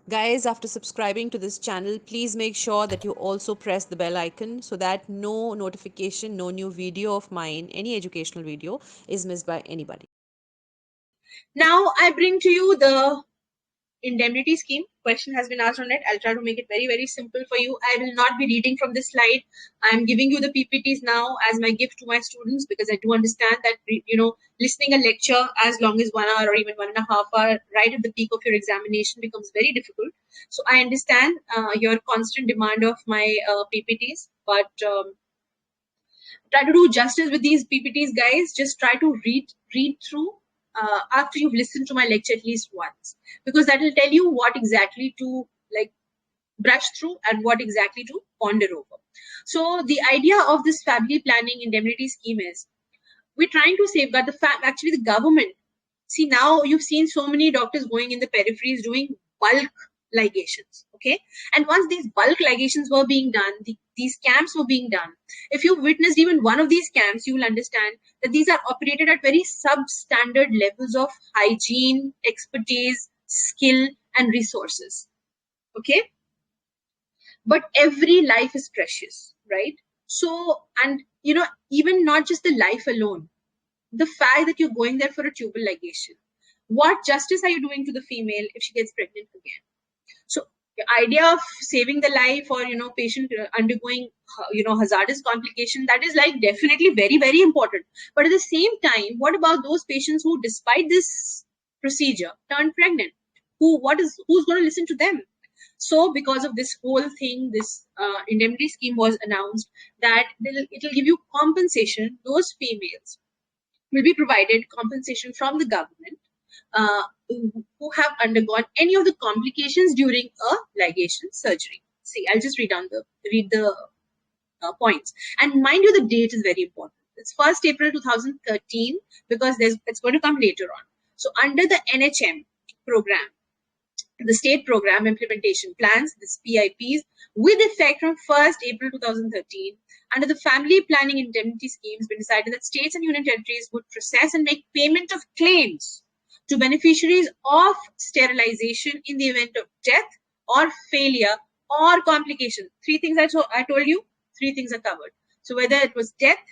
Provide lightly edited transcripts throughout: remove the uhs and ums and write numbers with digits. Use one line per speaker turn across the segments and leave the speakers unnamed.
Guys, after subscribing to this channel, please make sure that you also press the bell icon so that no notification, no new video of mine, any educational video, is missed by anybody.
Now I bring to you the indemnity scheme. Question has been asked on it. I'll try to make it very, very simple for you. I will not be reading from this slide. I'm giving you the PPTs now as my gift to my students, because I do understand that, listening a lecture as long as 1 hour or even 1.5 hours right at the peak of your examination becomes very difficult. So I understand your constant demand of my PPTs, but try to do justice with these PPTs, guys. Just try to read through after you've listened to my lecture at least once, because that will tell you what exactly to brush through and what exactly to ponder over. So the idea of this family planning indemnity scheme is we're trying to safeguard the fact. Actually, the government. See, now you've seen so many doctors going in the peripheries doing bulk ligations, okay? And once these bulk ligations were being done, these camps were being done. If you've witnessed even one of these camps, you will understand that these are operated at very substandard levels of hygiene, expertise, skill, and resources, okay? But every life is precious, right? So, and even not just the life alone, the fact that you're going there for a tubal ligation, what justice are you doing to the female if she gets pregnant again? So the idea of saving the life, or patient undergoing hazardous complication, that is like definitely very, very important. But at the same time, what about those patients who, despite this procedure, turn pregnant? Who's going to listen to them? So because of this whole thing, this indemnity scheme was announced that it'll give you compensation. Those females will be provided compensation from the government who have undergone any of the complications during a ligation surgery. See, I'll just read the points. And mind you, the date is very important. It's 1st April 2013, because it's going to come later on. So under the NHM program, the state program implementation plans, this PIPs, with effect from 1st April 2013, under the family planning indemnity schemes, been decided that states and union territories would process and make payment of claims to beneficiaries of sterilization in the event of death or failure or complication. Three things I told you, three things are covered. So whether it was death,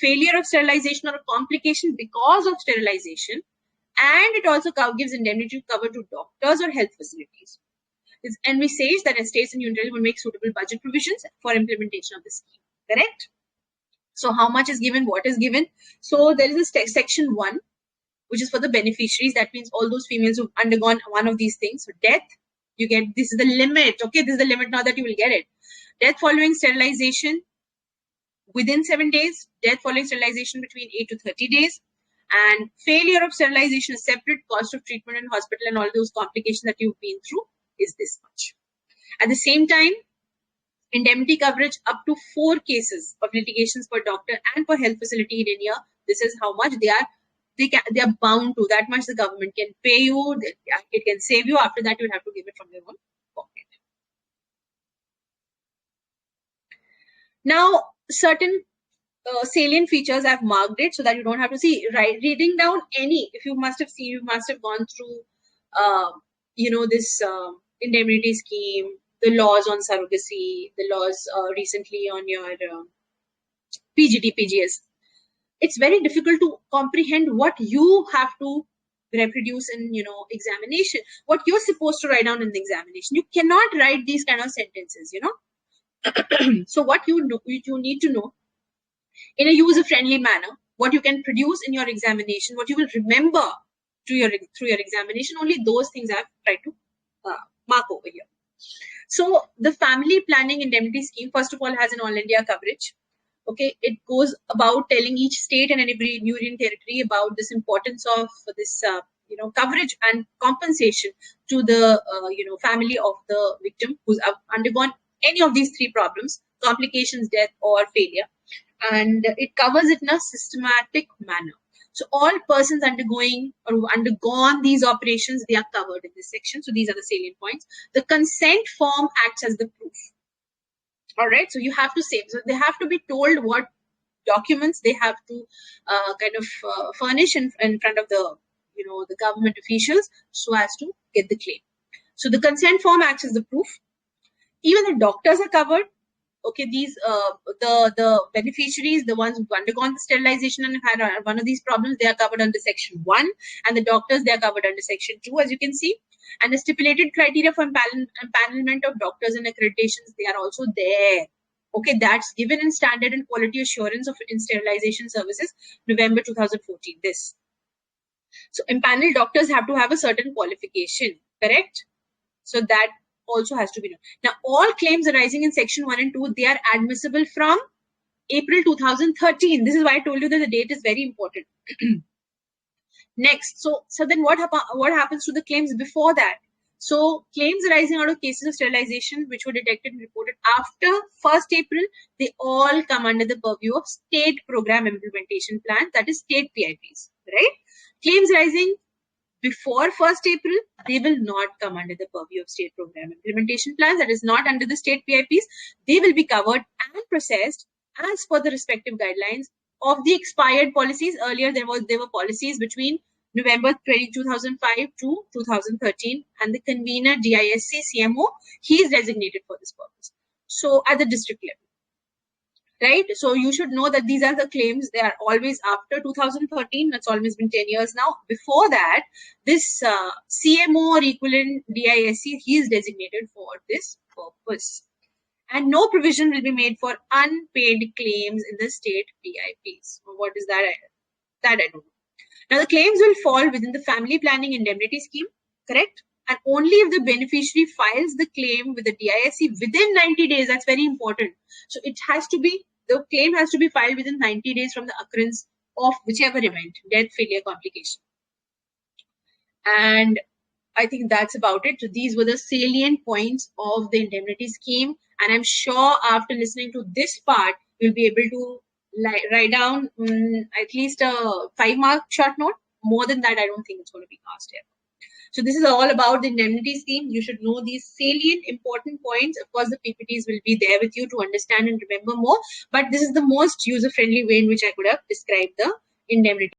failure of sterilization, or a complication because of sterilization, and it also gives indemnity cover to doctors or health facilities. It's envisaged that states and union will make suitable budget provisions for implementation of the scheme. Correct? So how much is given? What is given? So there is a section 1, which is for the beneficiaries. That means all those females who've undergone one of these things. So death, you get, this is the limit. Okay, this is the limit now that you will get it. Death following sterilization within 7 days. Death following sterilization between 8 to 30 days. And failure of sterilization, a separate cost of treatment in hospital and all those complications that you've been through, is this much. At the same time, indemnity coverage up to 4 cases of litigations per doctor and per health facility in India. This is how much they are bound to. That much the government can pay you. It can save you. After that, you'll have to give it from your own pocket. Now, certain salient features, I've marked it so that you don't have to see, right? Reading down any, if you must have seen, you must have gone through, this indemnity scheme, the laws on surrogacy, the laws recently on your PGT, PGS. It's very difficult to comprehend what you have to reproduce in, examination, what you're supposed to write down in the examination. You cannot write these kind of sentences, So what you need to know in a user-friendly manner, what you can produce in your examination, what you will remember through your examination, only those things I've tried to mark over here. So the family planning indemnity scheme, first of all, has an all India coverage. Okay, it goes about telling each state and every union territory about this importance of this, coverage and compensation to the, family of the victim who's undergone any of these 3 problems: complications, death, or failure. And it covers it in a systematic manner. So all persons undergoing or who undergone these operations, they are covered in this section. So these are the salient points. The consent form acts as the proof. All right. So you have to say, so they have to be told what documents they have to furnish in front of the, the government officials so as to get the claim. So the consent form acts as the proof. Even the doctors are covered. Okay, these the beneficiaries, the ones who've undergone the sterilization and had one of these problems, they are covered under section 1, and the doctors, they are covered under section 2, as you can see. And the stipulated criteria for empanelment of doctors and accreditations, they are also there. Okay, that's given in standard and quality assurance of in sterilization services, November 2014. This. So empaneled doctors have to have a certain qualification, correct? So that also has to be known. Now, all claims arising in section 1 and 2, they are admissible from April 2013. This is why I told you that the date is very important. Next, so then what happens to the claims before that? So claims arising out of cases of sterilization which were detected and reported after 1st April, they all come under the purview of state program implementation plan, that is state PIPs, right? Claims arising before 1st April, they will not come under the purview of state program implementation plans, that is not under the state PIPs. They will be covered and processed as per the respective guidelines of the expired policies. Earlier, there were policies between November 2005 to 2013, and the convener DISC CMO, he is designated for this purpose. So at the district level. Right, so you should know that these are the claims. They are always after 2013. That's always been 10 years now. Before that, this CMO or equivalent DISC, he is designated for this purpose. And no provision will be made for unpaid claims in the state PIPs. What is that? That I don't know. Now, the claims will fall within the family planning indemnity scheme, correct? And only if the beneficiary files the claim with the DISC within 90 days, that's very important. So it has to be, the claim has to be filed within 90 days from the occurrence of whichever event, death, failure, complication. And I think that's about it. So these were the salient points of the indemnity scheme. And I'm sure after listening to this part, you'll be able to write down at least a 5-mark short note. More than that, I don't think it's going to be asked here. So this is all about the indemnity scheme. You should know these salient important points. Of course, the PPTs will be there with you to understand and remember more. But this is the most user-friendly way in which I could have described the indemnity.